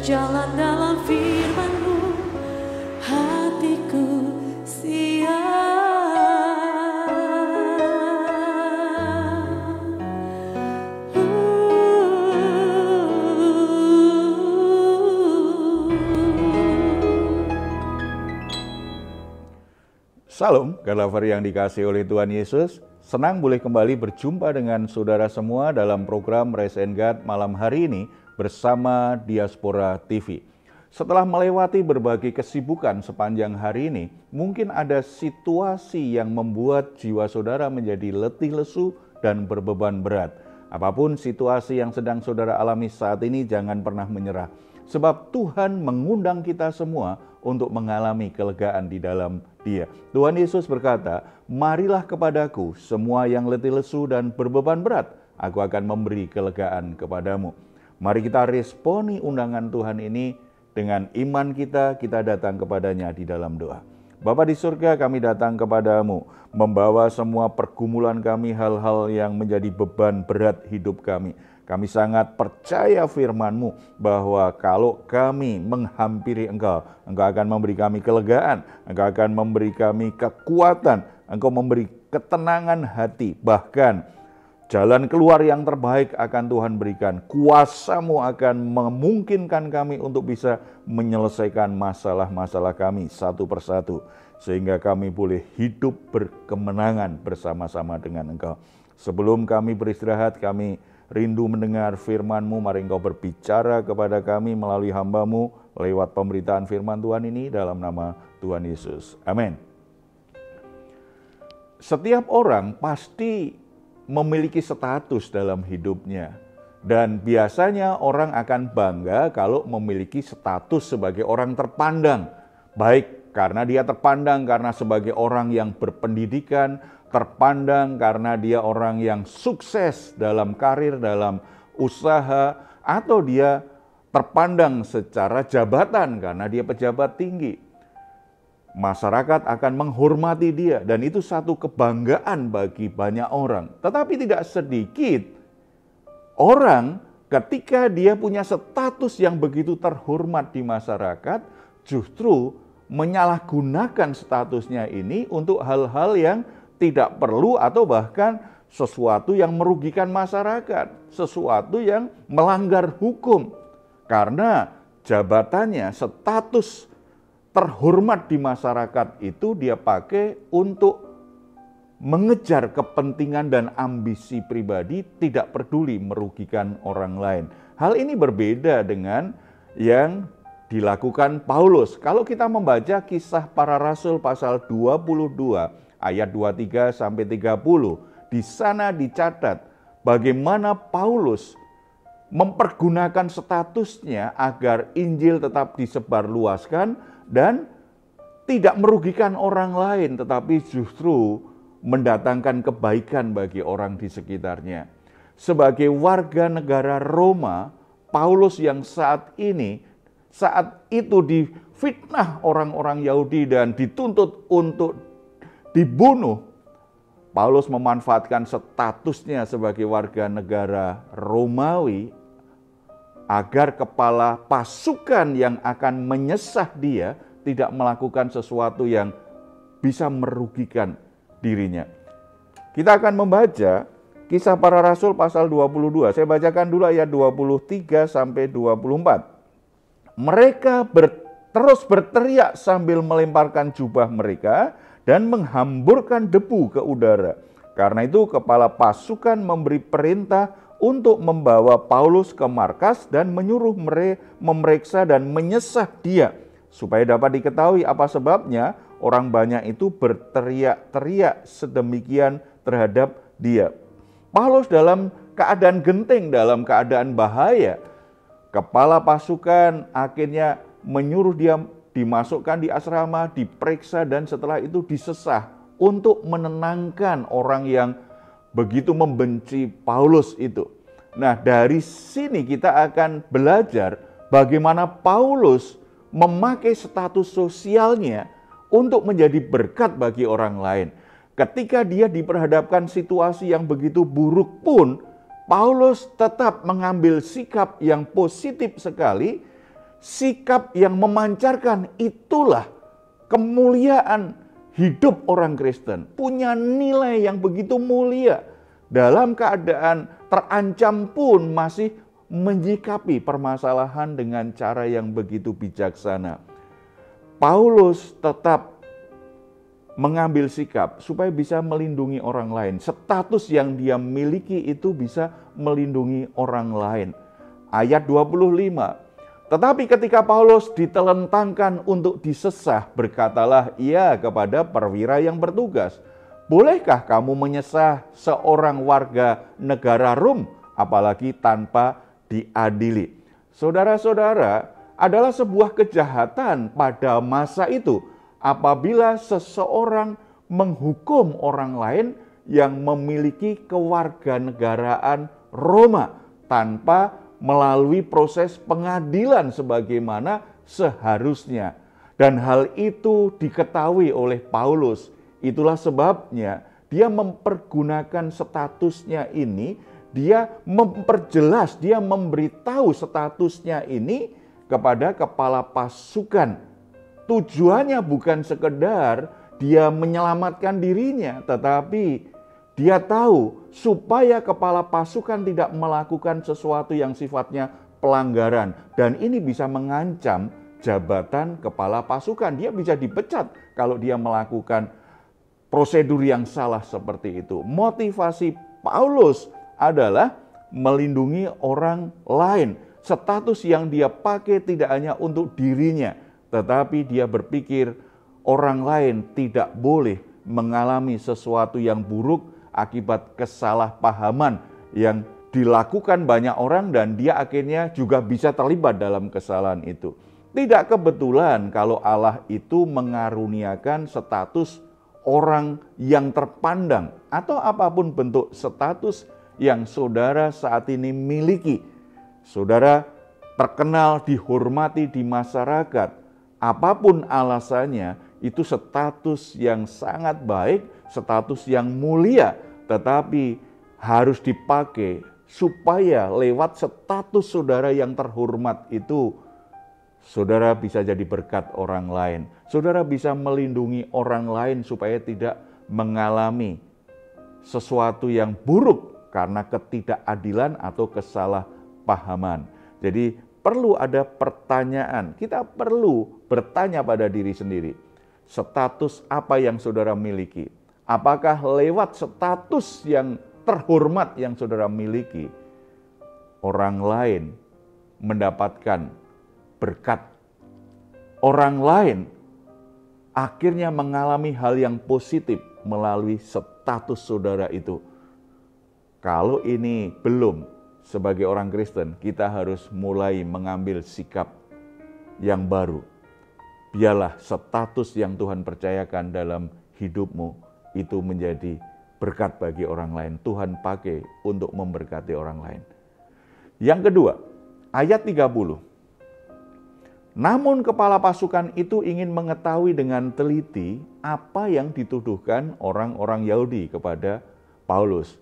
berjalan dalam firman-Mu, hatiku siap. Salam, God-lover yang dikasihi oleh Tuhan Yesus. Senang boleh kembali berjumpa dengan saudara semua dalam program Rise and God malam hari ini bersama Diaspora TV. Setelah melewati berbagai kesibukan sepanjang hari ini, mungkin ada situasi yang membuat jiwa saudara menjadi letih lesu dan berbeban berat. Apapun situasi yang sedang saudara alami saat ini, jangan pernah menyerah. Sebab Tuhan mengundang kita semua untuk mengalami kelegaan di dalam Dia. Tuhan Yesus berkata, "Marilah kepadaku semua yang letih lesu dan berbeban berat, aku akan memberi kelegaan kepadamu." Mari kita responi undangan Tuhan ini dengan iman kita datang kepadanya di dalam doa. Bapa di surga, kami datang kepadamu, membawa semua pergumulan kami, hal-hal yang menjadi beban berat hidup kami. Kami sangat percaya firman-Mu bahwa kalau kami menghampiri Engkau, Engkau akan memberi kami kelegaan, Engkau akan memberi kami kekuatan, Engkau memberi ketenangan hati, bahkan jalan keluar yang terbaik akan Tuhan berikan. Kuasa-Mu akan memungkinkan kami untuk bisa menyelesaikan masalah-masalah kami satu persatu, sehingga kami boleh hidup berkemenangan bersama-sama dengan Engkau. Sebelum kami beristirahat, kami rindu mendengar firman-Mu. Mari Engkau berbicara kepada kami melalui hamba-Mu lewat pemberitaan firman Tuhan ini dalam nama Tuhan Yesus. Amin. Setiap orang pasti memiliki status dalam hidupnya. Dan biasanya orang akan bangga kalau memiliki status sebagai orang terpandang. Baik karena dia terpandang karena sebagai orang yang berpendidikan, terpandang karena dia orang yang sukses dalam karir, dalam usaha, atau dia terpandang secara jabatan karena dia pejabat tinggi. Masyarakat akan menghormati dia dan itu satu kebanggaan bagi banyak orang. Tetapi tidak sedikit orang ketika dia punya status yang begitu terhormat di masyarakat justru menyalahgunakan statusnya ini untuk hal-hal yang tidak perlu atau bahkan sesuatu yang merugikan masyarakat, sesuatu yang melanggar hukum. Karena jabatannya, status terhormat di masyarakat itu dia pakai untuk mengejar kepentingan dan ambisi pribadi, tidak peduli merugikan orang lain. Hal ini berbeda dengan yang dilakukan Paulus. Kalau kita membaca Kisah Para Rasul pasal 22 ayat 23 sampai 30, di sana dicatat bagaimana Paulus mempergunakan statusnya agar Injil tetap disebarluaskan dan tidak merugikan orang lain, tetapi justru mendatangkan kebaikan bagi orang di sekitarnya. Sebagai warga negara Roma, Paulus yang saat itu difitnah orang-orang Yahudi dan dituntut untuk dibunuh, Paulus memanfaatkan statusnya sebagai warga negara Romawi agar kepala pasukan yang akan menyesah dia tidak melakukan sesuatu yang bisa merugikan dirinya. Kita akan membaca Kisah Para Rasul pasal 22. Saya bacakan dulu ayat 23 sampai 24. Mereka terus berteriak sambil melemparkan jubah mereka dan menghamburkan debu ke udara. Karena itu kepala pasukan memberi perintah untuk membawa Paulus ke markas dan menyuruh memeriksa dan menyesah dia. Supaya dapat diketahui apa sebabnya orang banyak itu berteriak-teriak sedemikian terhadap dia. Paulus dalam keadaan genting, dalam keadaan bahaya. Kepala pasukan akhirnya menyuruh dia dimasukkan di asrama, diperiksa, dan setelah itu disesah untuk menenangkan orang yang begitu membenci Paulus itu. Nah, dari sini kita akan belajar bagaimana Paulus memakai status sosialnya untuk menjadi berkat bagi orang lain. Ketika dia diperhadapkan situasi yang begitu buruk pun, Paulus tetap mengambil sikap yang positif sekali, sikap yang memancarkan, itulah kemuliaan hidup orang Kristen. Punya nilai yang begitu mulia. Dalam keadaan terancam pun masih menyikapi permasalahan dengan cara yang begitu bijaksana. Paulus tetap mengambil sikap supaya bisa melindungi orang lain. Status yang dia miliki itu bisa melindungi orang lain. Ayat 25. Tetapi ketika Paulus ditelentangkan untuk disesah, berkatalah ia kepada perwira yang bertugas, "Bolehkah kamu menyesah seorang warga negara Rom, apalagi tanpa diadili?" Saudara-saudara, adalah sebuah kejahatan pada masa itu apabila seseorang menghukum orang lain yang memiliki kewarganegaraan Roma tanpa melalui proses pengadilan sebagaimana seharusnya. Dan hal itu diketahui oleh Paulus. Itulah sebabnya dia mempergunakan statusnya ini, dia memperjelas, dia memberitahu statusnya ini kepada kepala pasukan. Tujuannya bukan sekedar dia menyelamatkan dirinya, tetapi dia tahu supaya kepala pasukan tidak melakukan sesuatu yang sifatnya pelanggaran. Dan ini bisa mengancam jabatan kepala pasukan. Dia bisa dipecat kalau dia melakukan prosedur yang salah seperti itu. Motivasi Paulus adalah melindungi orang lain. Status yang dia pakai tidak hanya untuk dirinya, tetapi dia berpikir orang lain tidak boleh mengalami sesuatu yang buruk akibat kesalahpahaman yang dilakukan banyak orang dan dia akhirnya juga bisa terlibat dalam kesalahan itu. Tidak kebetulan kalau Allah itu mengaruniakan status orang yang terpandang atau apapun bentuk status yang saudara saat ini miliki. Saudara terkenal, dihormati di masyarakat, apapun alasannya, itu status yang sangat baik, status yang mulia, tetapi harus dipakai supaya lewat status saudara yang terhormat itu, saudara bisa jadi berkat orang lain. Saudara bisa melindungi orang lain supaya tidak mengalami sesuatu yang buruk karena ketidakadilan atau kesalahpahaman. Jadi perlu ada pertanyaan, kita perlu bertanya pada diri sendiri. Status apa yang saudara miliki? Apakah lewat status yang terhormat yang saudara miliki, orang lain mendapatkan berkat? Orang lain akhirnya mengalami hal yang positif melalui status saudara itu. Kalau ini belum, sebagai orang Kristen, kita harus mulai mengambil sikap yang baru. Biarlah status yang Tuhan percayakan dalam hidupmu itu menjadi berkat bagi orang lain. Tuhan pakai untuk memberkati orang lain. Yang kedua, ayat 30. Namun kepala pasukan itu ingin mengetahui dengan teliti apa yang dituduhkan orang-orang Yahudi kepada Paulus.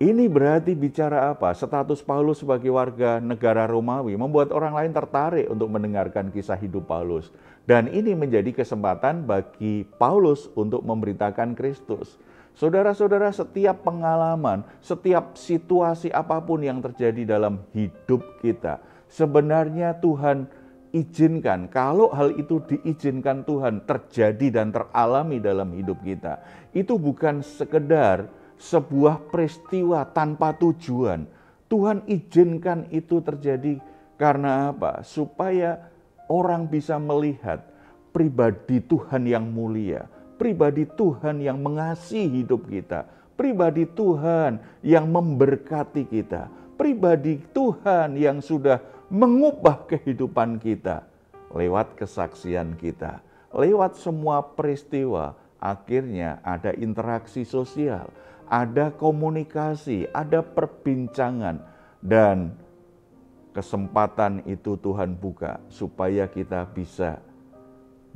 Ini berarti bicara apa? Status Paulus sebagai warga negara Romawi membuat orang lain tertarik untuk mendengarkan kisah hidup Paulus. Dan ini menjadi kesempatan bagi Paulus untuk memberitakan Kristus. Saudara-saudara, setiap pengalaman, setiap situasi apapun yang terjadi dalam hidup kita, sebenarnya Tuhan izinkan. Kalau hal itu diizinkan Tuhan terjadi dan teralami dalam hidup kita, itu bukan sekedar sebuah peristiwa tanpa tujuan. Tuhan izinkan itu terjadi karena apa? Supaya orang bisa melihat pribadi Tuhan yang mulia, pribadi Tuhan yang mengasihi hidup kita, pribadi Tuhan yang memberkati kita, pribadi Tuhan yang sudah mengubah kehidupan kita lewat kesaksian kita, lewat semua peristiwa. Akhirnya ada interaksi sosial, ada komunikasi, ada perbincangan, dan kesempatan itu Tuhan buka supaya kita bisa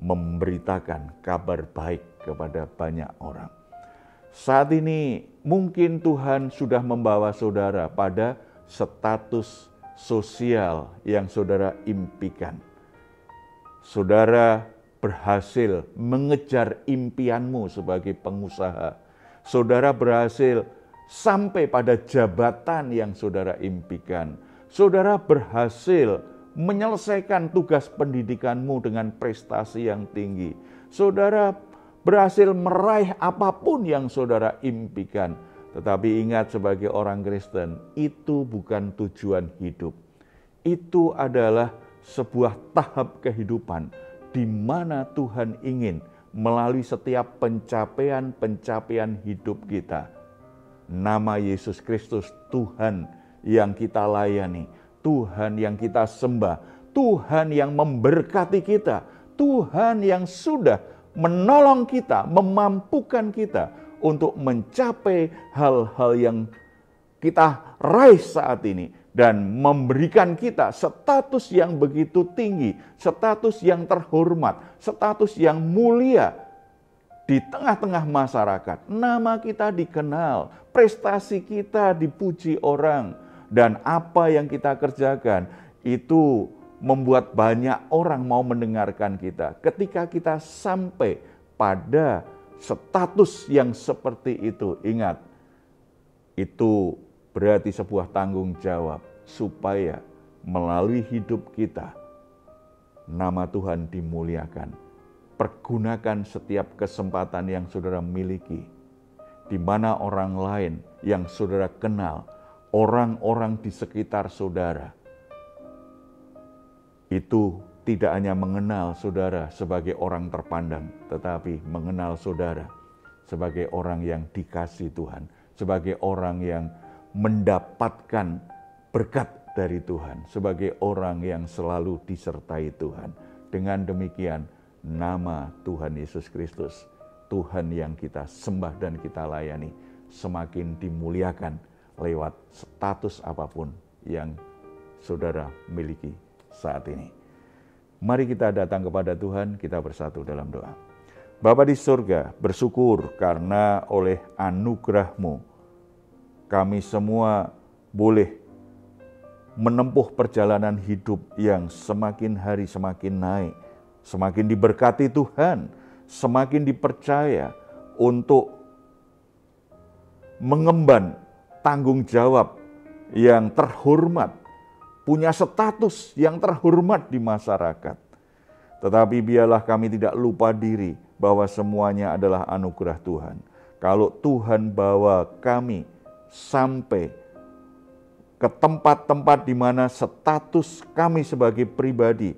memberitakan kabar baik kepada banyak orang. Saat ini mungkin Tuhan sudah membawa saudara pada status sosial yang saudara impikan. Saudara berhasil mengejar impianmu sebagai pengusaha. Saudara berhasil sampai pada jabatan yang saudara impikan. Saudara berhasil menyelesaikan tugas pendidikanmu dengan prestasi yang tinggi. Saudara berhasil meraih apapun yang saudara impikan. Tetapi ingat, sebagai orang Kristen, itu bukan tujuan hidup. Itu adalah sebuah tahap kehidupan di mana Tuhan ingin melalui setiap pencapaian hidup kita. Nama Yesus Kristus, Tuhan yang kita layani, Tuhan yang kita sembah, Tuhan yang memberkati kita, Tuhan yang sudah menolong kita, memampukan kita untuk mencapai hal-hal yang kita raih saat ini dan memberikan kita status yang begitu tinggi, status yang terhormat, status yang mulia di tengah-tengah masyarakat. Nama kita dikenal, prestasi kita dipuji orang, dan apa yang kita kerjakan itu membuat banyak orang mau mendengarkan kita. Ketika kita sampai pada status yang seperti itu, ingat, itu berarti sebuah tanggung jawab supaya melalui hidup kita nama Tuhan dimuliakan. Pergunakan setiap kesempatan yang saudara miliki, di mana orang lain yang saudara kenal, orang-orang di sekitar saudara, itu tidak hanya mengenal saudara sebagai orang terpandang, tetapi mengenal saudara sebagai orang yang dikasihi Tuhan, sebagai orang yang mendapatkan berkat dari Tuhan, sebagai orang yang selalu disertai Tuhan. Dengan demikian, nama Tuhan Yesus Kristus, Tuhan yang kita sembah dan kita layani, semakin dimuliakan lewat status apapun yang saudara miliki saat ini. Mari kita datang kepada Tuhan, kita bersatu dalam doa. Bapa di surga, bersyukur karena oleh anugerah-Mu kami semua boleh menempuh perjalanan hidup yang semakin hari semakin naik, semakin diberkati Tuhan, semakin dipercaya untuk mengemban tanggung jawab yang terhormat, punya status yang terhormat di masyarakat. Tetapi biarlah kami tidak lupa diri bahwa semuanya adalah anugerah Tuhan. Kalau Tuhan bawa kami sampai ke tempat-tempat di mana status kami sebagai pribadi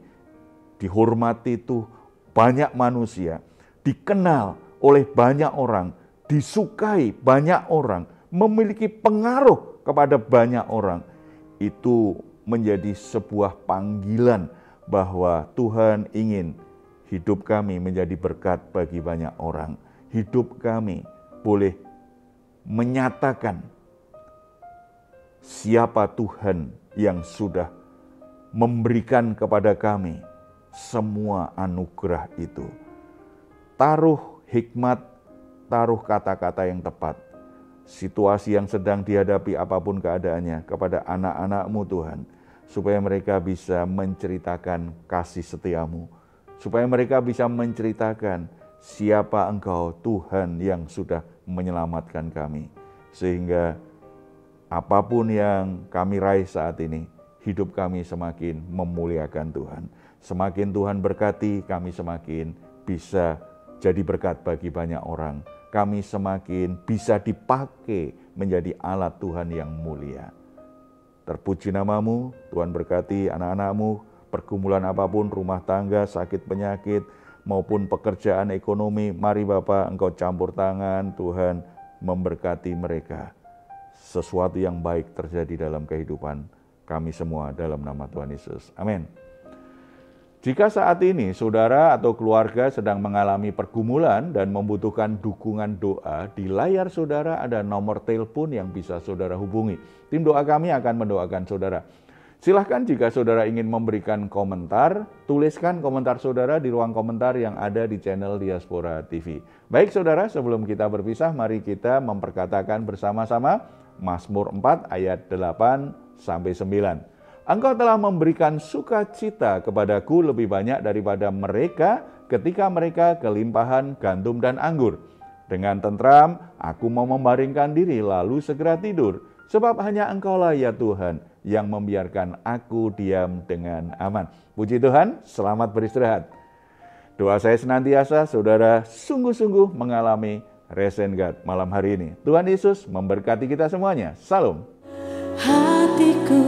dihormati itu banyak manusia, dikenal oleh banyak orang, disukai banyak orang, memiliki pengaruh kepada banyak orang, itu menjadi sebuah panggilan bahwa Tuhan ingin hidup kami menjadi berkat bagi banyak orang. Hidup kami boleh menyatakan siapa Tuhan yang sudah memberikan kepada kami semua anugerah itu. Taruh hikmat, taruh kata-kata yang tepat. Situasi yang sedang dihadapi apapun keadaannya kepada anak-anak-Mu Tuhan, supaya mereka bisa menceritakan kasih setia-Mu, supaya mereka bisa menceritakan siapa Engkau Tuhan yang sudah menyelamatkan kami. Sehingga apapun yang kami raih saat ini, hidup kami semakin memuliakan Tuhan. Semakin Tuhan berkati, kami semakin bisa jadi berkat bagi banyak orang. Kami semakin bisa dipakai menjadi alat Tuhan yang mulia. Terpuji nama-Mu, Tuhan berkati anak-anak-Mu, pergumulan apapun, rumah tangga, sakit penyakit, maupun pekerjaan ekonomi. Mari Bapa, Engkau campur tangan, Tuhan memberkati mereka. Sesuatu yang baik terjadi dalam kehidupan kami semua dalam nama Tuhan Yesus. Amin. Jika saat ini saudara atau keluarga sedang mengalami pergumulan dan membutuhkan dukungan doa, di layar saudara ada nomor telepon yang bisa saudara hubungi. Tim doa kami akan mendoakan saudara. Silahkan jika saudara ingin memberikan komentar, tuliskan komentar saudara di ruang komentar yang ada di channel Diaspora TV. Baik saudara, sebelum kita berpisah, mari kita memperkatakan bersama-sama Mazmur 4 ayat 8-9. Engkau telah memberikan sukacita kepadaku lebih banyak daripada mereka ketika mereka kelimpahan gandum dan anggur. Dengan tentram, aku mau membaringkan diri lalu segera tidur. Sebab hanya Engkaulah ya Tuhan yang membiarkan aku diam dengan aman. Puji Tuhan, selamat beristirahat. Doa saya senantiasa saudara sungguh-sungguh mengalami rest and God malam hari ini. Tuhan Yesus memberkati kita semuanya. Salam. Hatiku